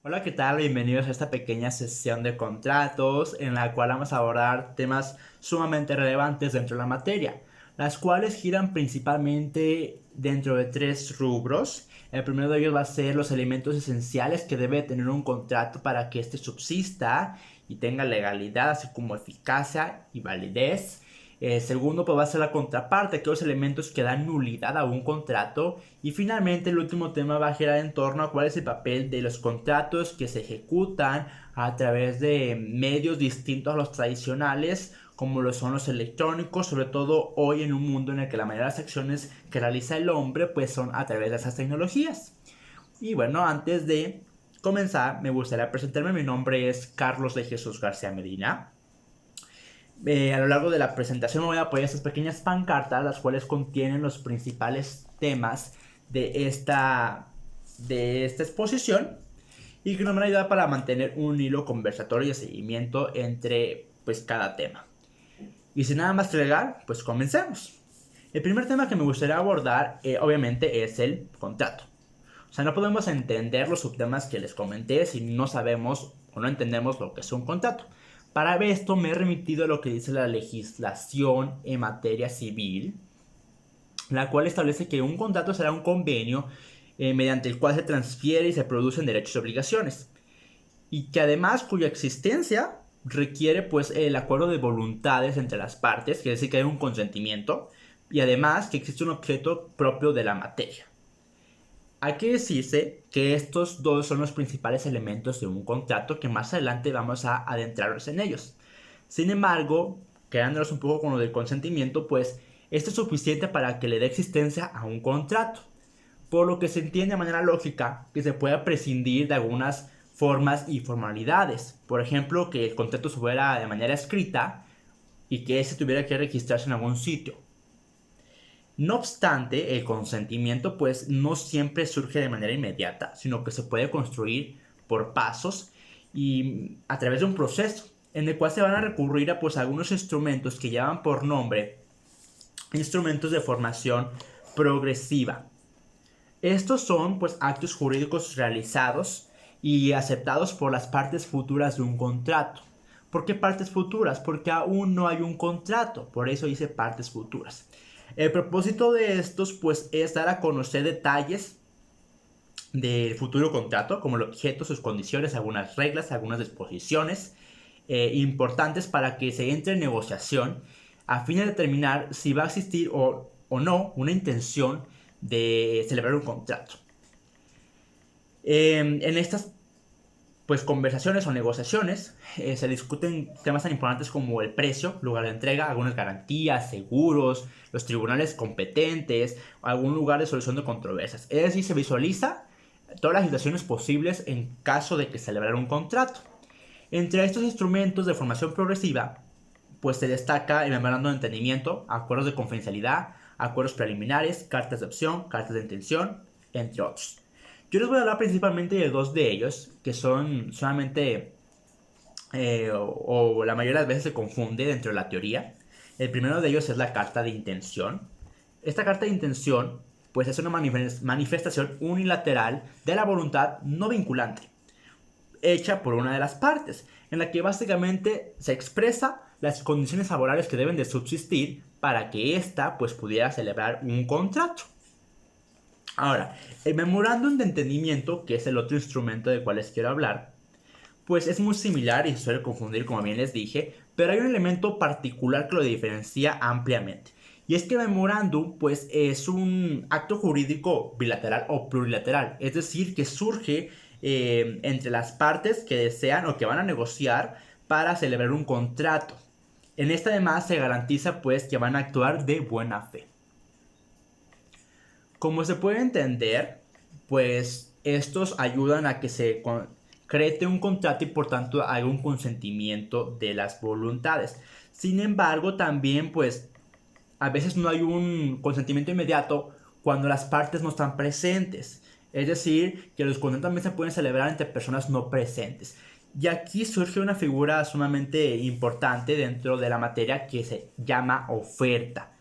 Hola, ¿qué tal? Bienvenidos a esta pequeña sesión de contratos en la cual vamos a abordar temas sumamente relevantes dentro de la materia, las cuales giran principalmente dentro de tres rubros. El primero de ellos va a ser los elementos esenciales que debe tener un contrato para que éste subsista y tenga legalidad, así como eficacia y validez. Segundo, pues va a ser la contraparte, aquellos elementos que dan nulidad a un contrato. Y finalmente, el último tema va a girar en torno a cuál es el papel de los contratos que se ejecutan a través de medios distintos a los tradicionales, como lo son los electrónicos, sobre todo hoy en un mundo en el que la mayoría de las acciones que realiza el hombre pues son a través de esas tecnologías. Y bueno, antes de comenzar, me gustaría presentarme. Mi nombre es Carlos de Jesús García Medina. A lo largo de la presentación me voy a apoyar estas pequeñas pancartas, las cuales contienen los principales temas de esta exposición y que nos van a ayudar para mantener un hilo conversatorio de seguimiento entre pues cada tema. Y sin nada más que agregar, pues comencemos. El primer tema que me gustaría abordar obviamente es el contrato. O sea, no podemos entender los subtemas que les comenté si no sabemos o no entendemos lo que es un contrato. Para esto me he remitido a lo que dice la legislación en materia civil, la cual establece que un contrato será un convenio mediante el cual se transfiere y se producen derechos y obligaciones, y que además cuya existencia requiere pues el acuerdo de voluntades entre las partes, quiere decir que hay un consentimiento, y además que existe un objeto propio de la materia. Hay que decirse que estos dos son los principales elementos de un contrato que más adelante vamos a adentrarnos en ellos. Sin embargo, quedándonos un poco con lo del consentimiento, pues esto es suficiente para que le dé existencia a un contrato, por lo que se entiende de manera lógica que se pueda prescindir de algunas formas y formalidades. Por ejemplo, que el contrato se fuera de manera escrita y que ese tuviera que registrarse en algún sitio. No obstante, el consentimiento pues no siempre surge de manera inmediata, sino que se puede construir por pasos y a través de un proceso en el cual se van a recurrir a pues algunos instrumentos que llevan por nombre instrumentos de formación progresiva. Estos son pues actos jurídicos realizados y aceptados por las partes futuras de un contrato. ¿Por qué partes futuras? Porque aún no hay un contrato, por eso dice partes futuras. El propósito de estos pues es dar a conocer detalles del futuro contrato, como el objeto, sus condiciones, algunas reglas, algunas disposiciones importantes para que se entre en negociación a fin de determinar si va a existir o no una intención de celebrar un contrato. En estas pues conversaciones o negociaciones se discuten temas tan importantes como el precio, lugar de entrega, algunas garantías, seguros, los tribunales competentes, algún lugar de solución de controversias. Es decir, se visualiza todas las situaciones posibles en caso de que se celebrara un contrato. Entre estos instrumentos de formación progresiva, pues se destaca el memorando de entendimiento, acuerdos de confidencialidad, acuerdos preliminares, cartas de opción, cartas de intención, entre otros. Yo les voy a hablar principalmente de dos de ellos, que son solamente, o la mayoría de las veces se confunde dentro de la teoría. El primero de ellos es la carta de intención. Esta carta de intención, pues es una manifestación unilateral de la voluntad no vinculante, hecha por una de las partes, en la que básicamente se expresa las condiciones laborales que deben de subsistir para que ésta pues pudiera celebrar un contrato. Ahora, el memorándum de entendimiento, que es el otro instrumento del cual les quiero hablar, pues es muy similar y se suele confundir, como bien les dije, pero hay un elemento particular que lo diferencia ampliamente. Y es que el memorándum pues es un acto jurídico bilateral o plurilateral, es decir, que surge entre las partes que desean o que van a negociar para celebrar un contrato. En esta además se garantiza pues que van a actuar de buena fe. Como se puede entender, pues estos ayudan a que se concrete un contrato y por tanto haya un consentimiento de las voluntades. Sin embargo, también pues a veces no hay un consentimiento inmediato cuando las partes no están presentes. Es decir, que los contratos también se pueden celebrar entre personas no presentes. Y aquí surge una figura sumamente importante dentro de la materia que se llama oferta.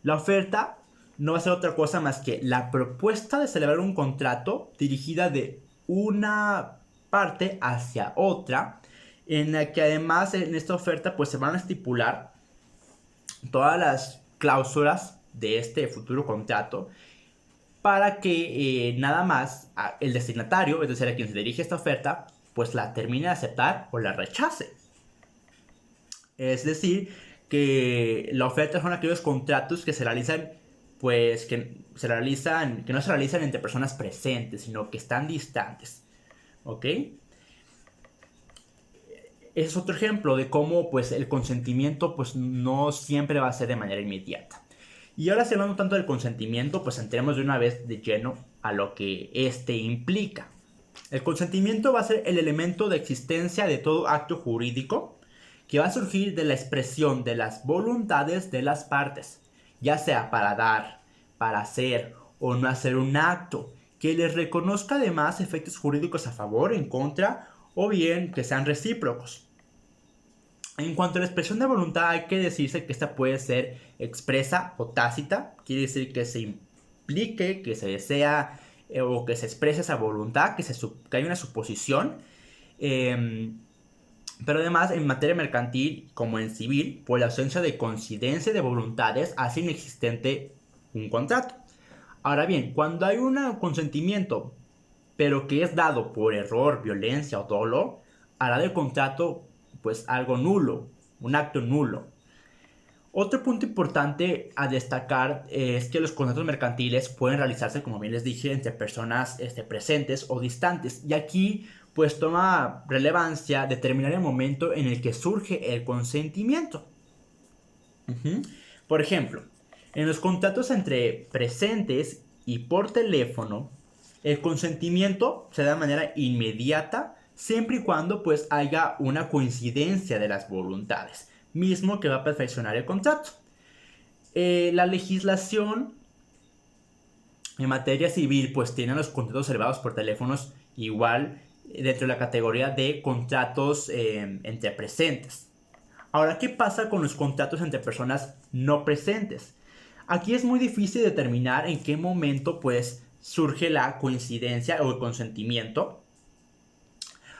La oferta no va a ser otra cosa más que la propuesta de celebrar un contrato dirigida de una parte hacia otra, en la que además en esta oferta pues se van a estipular todas las cláusulas de este futuro contrato para que nada más el destinatario, es decir, a quien se dirige esta oferta, pues la termine de aceptar o la rechace. Es decir, que la oferta son aquellos contratos que se realizan, pues que no se realizan entre personas presentes, sino que están distantes. ¿Ok? Ese es otro ejemplo de cómo pues el consentimiento pues no siempre va a ser de manera inmediata. Y ahora, si hablando tanto del consentimiento, pues entremos de una vez de lleno a lo que este implica. El consentimiento va a ser el elemento de existencia de todo acto jurídico que va a surgir de la expresión de las voluntades de las partes, ya sea para dar, para hacer o no hacer un acto, que les reconozca además efectos jurídicos a favor, en contra, o bien que sean recíprocos. En cuanto a la expresión de voluntad, hay que decirse que esta puede ser expresa o tácita, quiere decir que se implique, que se desea o que se exprese esa voluntad, que hay una suposición. Pero además, en materia mercantil como en civil, por la ausencia de coincidencia de voluntades, hace inexistente un contrato. Ahora bien, cuando hay un consentimiento, pero que es dado por error, violencia o dolo, hará del contrato pues algo nulo, un acto nulo. Otro punto importante a destacar es que los contratos mercantiles pueden realizarse, como bien les dije, entre personas presentes o distantes. Y aquí pues toma relevancia determinar el momento en el que surge el consentimiento. Por ejemplo, en los contratos entre presentes y por teléfono, el consentimiento se da de manera inmediata siempre y cuando pues haya una coincidencia de las voluntades, mismo que va a perfeccionar el contrato. La legislación en materia civil pues tiene los contratos celebrados por teléfonos igual dentro de la categoría de contratos entre presentes. Ahora, ¿qué pasa con los contratos entre personas no presentes? Aquí es muy difícil determinar en qué momento pues surge la coincidencia o el consentimiento,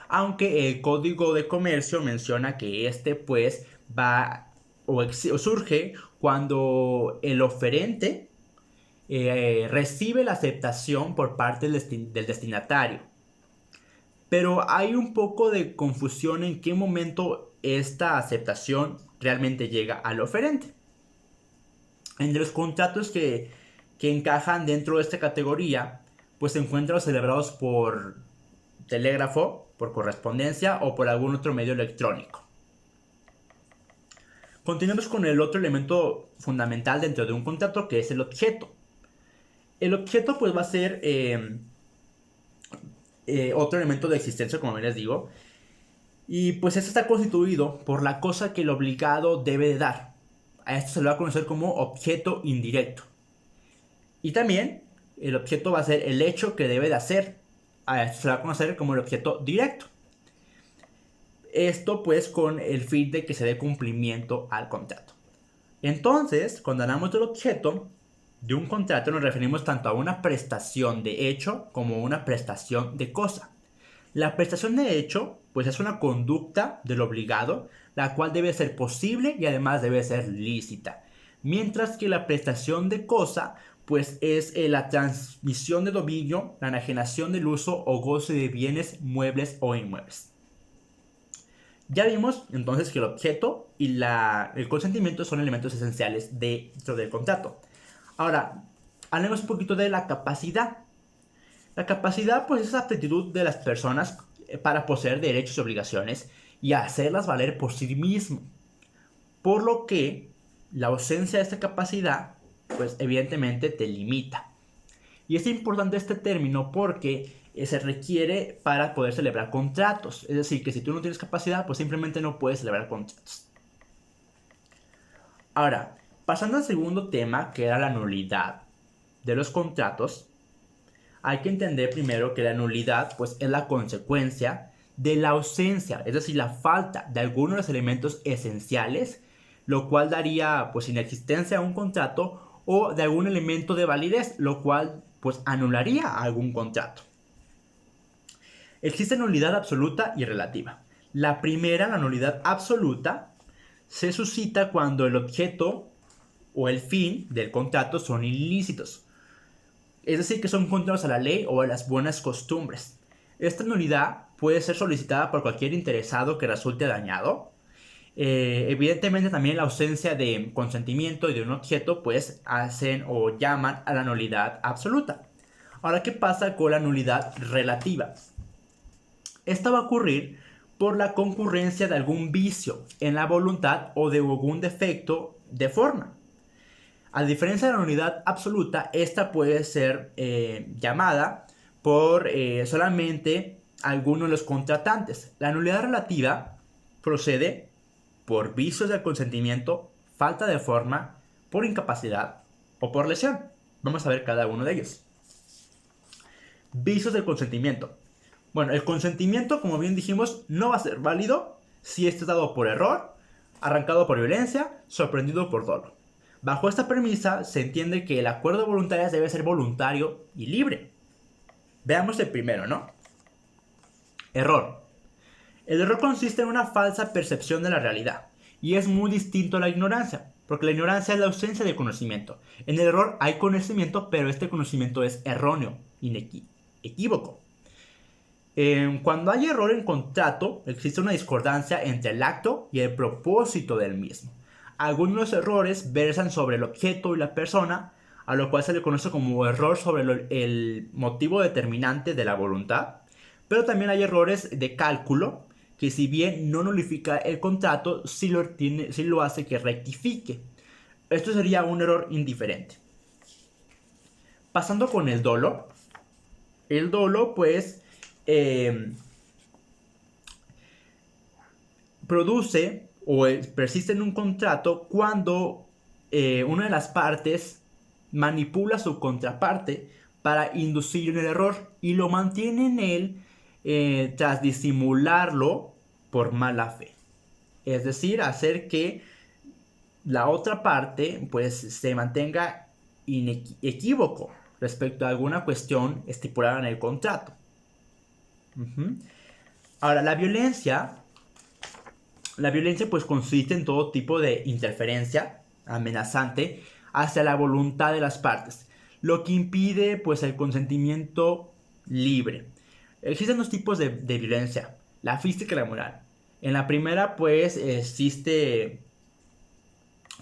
aunque el Código de Comercio menciona que pues va o surge cuando el oferente recibe la aceptación por parte del destinatario. Pero hay un poco de confusión en qué momento esta aceptación realmente llega al oferente. Entre los contratos que encajan dentro de esta categoría, pues se encuentran los celebrados por telégrafo, por correspondencia o por algún otro medio electrónico. Continuemos con el otro elemento fundamental dentro de un contrato, que es el objeto. El objeto pues va a ser otro elemento de existencia, como les digo, y pues este está constituido por la cosa que el obligado debe de dar. A esto se le va a conocer como objeto indirecto. Y también el objeto va a ser el hecho que debe de hacer. A esto se le va a conocer como el objeto directo. Esto pues con el fin de que se dé cumplimiento al contrato. Entonces, cuando hablamos del objeto de un contrato, nos referimos tanto a una prestación de hecho como a una prestación de cosa. La prestación de hecho pues es una conducta del obligado, la cual debe ser posible y además debe ser lícita. Mientras que la prestación de cosa pues es la transmisión de dominio, la enajenación del uso o goce de bienes, muebles o inmuebles. Ya vimos entonces que el objeto y el consentimiento son elementos esenciales dentro del contrato. Ahora, hablemos un poquito de la capacidad. La capacidad pues es la aptitud de las personas para poseer derechos y obligaciones y hacerlas valer por sí mismo. Por lo que la ausencia de esta capacidad pues evidentemente te limita. Y es importante este término porque se requiere para poder celebrar contratos. Es decir, que si tú no tienes capacidad, pues simplemente no puedes celebrar contratos. Ahora, pasando al segundo tema, que era la nulidad de los contratos, hay que entender primero que la nulidad pues es la consecuencia de la ausencia, es decir, la falta de algunos de los elementos esenciales, lo cual daría pues inexistencia a un contrato, o de algún elemento de validez, lo cual pues anularía algún contrato. Existe nulidad absoluta y relativa. La primera, la nulidad absoluta, se suscita cuando el objeto o el fin del contrato son ilícitos. Es decir, que son contrarios a la ley o a las buenas costumbres. Esta nulidad puede ser solicitada por cualquier interesado que resulte dañado. Evidentemente también la ausencia de consentimiento y de un objeto pues hacen o llaman a la nulidad absoluta. Ahora, ¿qué pasa con la nulidad relativa? Esta va a ocurrir por la concurrencia de algún vicio en la voluntad o de algún defecto de forma. A diferencia de la nulidad absoluta, esta puede ser llamada por solamente algunos de los contratantes. La nulidad relativa procede por vicios del consentimiento, falta de forma, por incapacidad o por lesión. Vamos a ver cada uno de ellos. Vicios del consentimiento. Bueno, el consentimiento, como bien dijimos, no va a ser válido si este es dado por error, arrancado por violencia, sorprendido por dolo. Bajo esta premisa se entiende que el acuerdo de voluntarias debe ser voluntario y libre. Veamos el primero, ¿no? Error. El error consiste en una falsa percepción de la realidad y es muy distinto a la ignorancia, porque la ignorancia es la ausencia de conocimiento. En el error hay conocimiento, pero este conocimiento es erróneo, equívoco. Cuando hay error en contrato, existe una discordancia entre el acto y el propósito del mismo. Algunos errores versan sobre el objeto y la persona, a lo cual se le conoce como error sobre el motivo determinante de la voluntad. Pero también hay errores de cálculo, que si bien no nulifica el contrato, sí lo hace que rectifique. Esto sería un error indiferente. Pasando con el dolo. El dolo, pues, produce o persiste en un contrato cuando una de las partes manipula a su contraparte para inducir en el error y lo mantiene en él tras disimularlo por mala fe. Es decir, hacer que la otra parte pues se mantenga equívoco respecto a alguna cuestión estipulada en el contrato. Ahora, la violencia pues consiste en todo tipo de interferencia amenazante hacia la voluntad de las partes, lo que impide pues el consentimiento libre. Existen dos tipos de violencia, la física y la moral. En la primera pues existe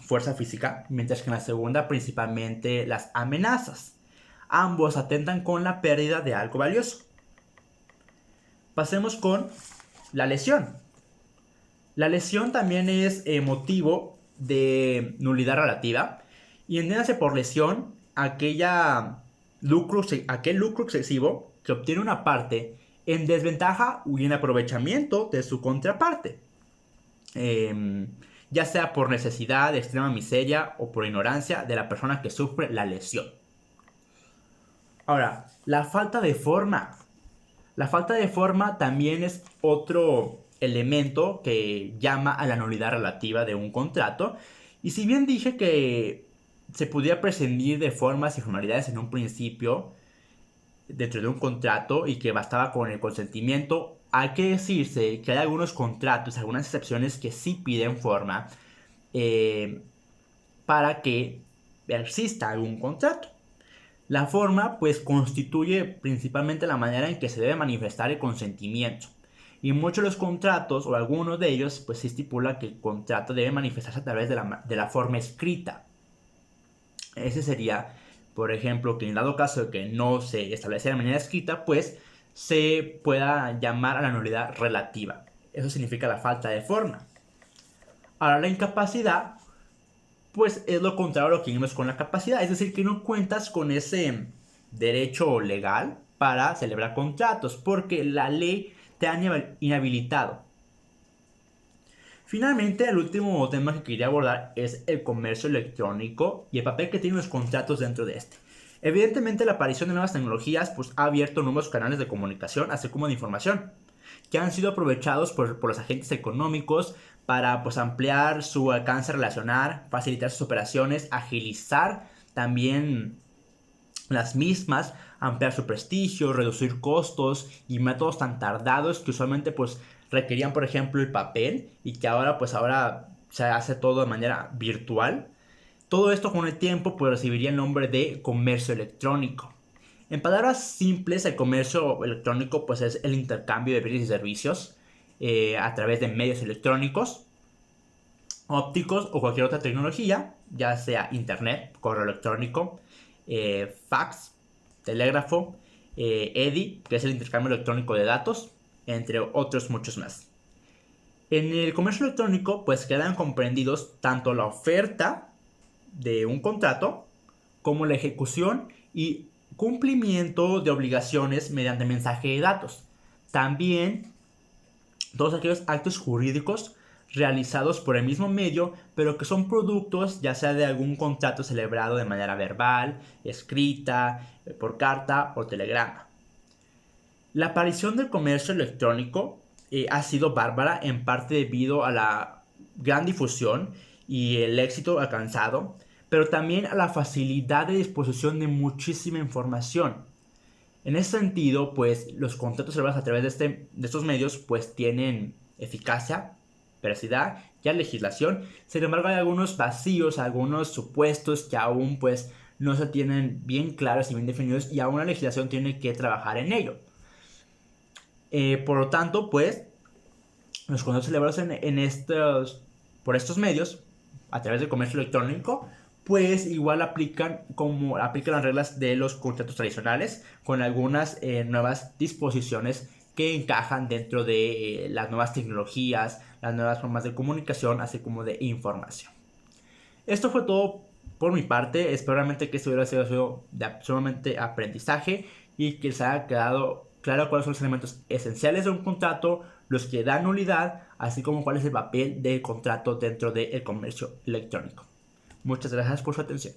fuerza física, mientras que en la segunda principalmente las amenazas. Ambos atentan con la pérdida de algo valioso. Pasemos con la lesión. La lesión también es motivo de nulidad relativa y entiéndase por lesión aquel lucro excesivo que obtiene una parte en desventaja o en aprovechamiento de su contraparte, ya sea por necesidad, extrema miseria o por ignorancia de la persona que sufre la lesión. Ahora, la falta de forma. La falta de forma también es otro elemento que llama a la nulidad relativa de un contrato. Y si bien dije que se podía prescindir de formas y formalidades en un principio dentro de un contrato y que bastaba con el consentimiento, hay que decirse que hay algunos contratos, algunas excepciones que sí piden forma para que persista algún contrato. La forma pues constituye principalmente la manera en que se debe manifestar el consentimiento. Y muchos de los contratos, o algunos de ellos, pues se estipula que el contrato debe manifestarse a través de la forma escrita. Ese sería, por ejemplo, que en dado caso de que no se estableciera de manera escrita, pues se pueda llamar a la nulidad relativa. Eso significa la falta de forma. Ahora, la incapacidad pues es lo contrario a lo que vimos con la capacidad, es decir, que no cuentas con ese derecho legal para celebrar contratos, porque la ley te ha inhabilitado. Finalmente, el último tema que quería abordar es el comercio electrónico y el papel que tienen los contratos dentro de este. Evidentemente, la aparición de nuevas tecnologías pues, ha abierto nuevos canales de comunicación, así como de información, que han sido aprovechados por los agentes económicos para pues, ampliar su alcance relacional, facilitar sus operaciones, agilizar también las mismas, ampliar su prestigio, reducir costos y métodos tan tardados que usualmente pues requerían, por ejemplo, el papel y que ahora se hace todo de manera virtual. Todo esto con el tiempo pues recibiría el nombre de comercio electrónico. En palabras simples, el comercio electrónico pues es el intercambio de bienes y servicios a través de medios electrónicos, ópticos o cualquier otra tecnología, ya sea internet, correo electrónico, fax, telégrafo, EDI, que es el intercambio electrónico de datos, entre otros muchos más. En el comercio electrónico pues quedan comprendidos tanto la oferta de un contrato como la ejecución y cumplimiento de obligaciones mediante mensaje de datos. También todos aquellos actos jurídicos realizados por el mismo medio, pero que son productos ya sea de algún contrato celebrado de manera verbal, escrita, por carta o telegrama. La aparición del comercio electrónico ha sido bárbara en parte debido a la gran difusión y el éxito alcanzado, pero también a la facilidad de disposición de muchísima información. En ese sentido, pues los contratos celebrados a través de estos medios pues tienen eficacia, veracidad y legislación. Sin embargo, hay algunos vacíos, algunos supuestos que aún pues no se tienen bien claros y bien definidos y aún la legislación tiene que trabajar en ello. Por lo tanto, pues los contratos celebrados por estos medios a través del comercio electrónico pues igual aplican las reglas de los contratos tradicionales con algunas nuevas disposiciones que encajan dentro de las nuevas tecnologías, las nuevas formas de comunicación, así como de información. Esto fue todo por mi parte. Espero realmente que esto hubiera sido de absolutamente aprendizaje y que les haya quedado claro cuáles son los elementos esenciales de un contrato, los que dan nulidad, así como cuál es el papel del contrato dentro del comercio electrónico. Muchas gracias por su atención.